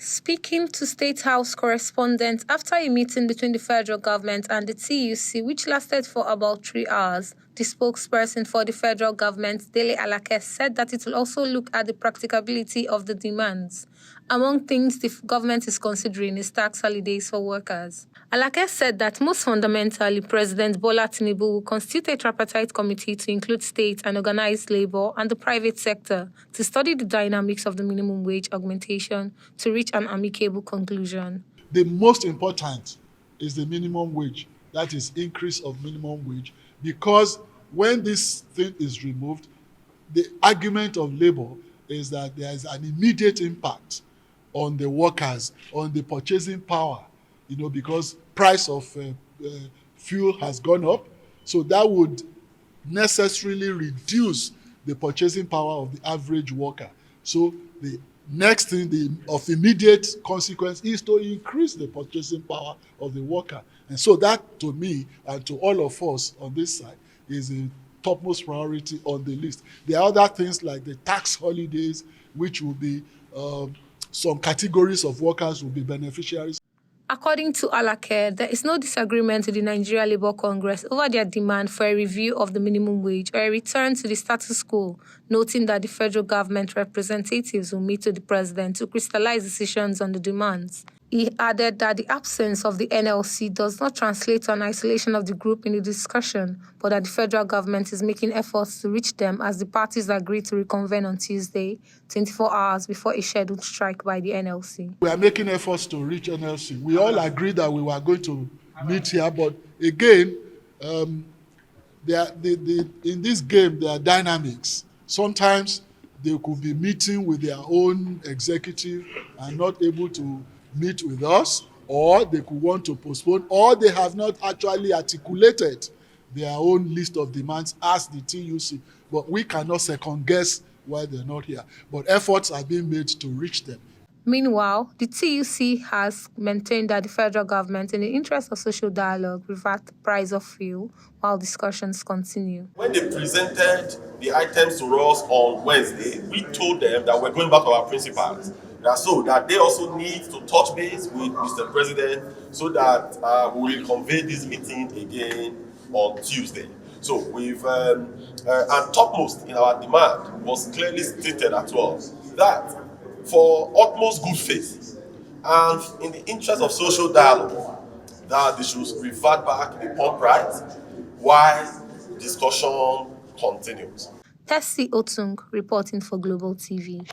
Speaking to State House correspondents after a meeting between the federal government and the TUC, which lasted for about 3 hours, the spokesperson for the federal government, Dele Alake, said that it will also look at the practicability of the demands. Among things the government is considering is tax holidays for workers. Alake said that most fundamentally, President Bola Tinubu will constitute a tripartite committee to include state and organized labor and the private sector to study the dynamics of the minimum wage augmentation to reach an amicable conclusion. The most important is the minimum wage, that is increase of minimum wage, because when this thing is removed, the argument of labor is that there is an immediate impact on the workers, on the purchasing power, because price of fuel has gone up. So that would necessarily reduce the purchasing power of the average worker. So the next thing of immediate consequence is to increase the purchasing power of the worker. And so that, to me and to all of us on this side, is the topmost priority on the list. There are other things like the tax holidays, which will be some categories of workers will be beneficiaries. According to Alake, there is no disagreement with the Nigeria Labour Congress over their demand for a review of the minimum wage or a return to the status quo, noting that the federal government representatives will meet with the president to crystallize decisions on the demands. He added that the absence of the NLC does not translate to an isolation of the group in the discussion, but that the federal government is making efforts to reach them as the parties agree to reconvene on Tuesday, 24 hours before a scheduled strike by the NLC. We are making efforts to reach NLC. We all agreed that we were going to meet here, but again, in this game, there are dynamics. Sometimes they could be meeting with their own executive and not able to meet with us, or they could want to postpone, or they have not actually articulated their own list of demands as the TUC. But we cannot second guess why they're not here. But efforts are being made to reach them. Meanwhile, the TUC has maintained that the federal government, in the interest of social dialogue, revert the price of fuel while discussions continue. When they presented the items to us on Wednesday, we told them that we're going back to our principals. So that they also need to touch base with Mr. President so that we will convene this meeting again on Tuesday. So we've, and topmost in our demand was clearly stated as well that for utmost good faith and in the interest of social dialogue, that they should revert back the pump price while discussion continues. Tessie Otung reporting for Global TV.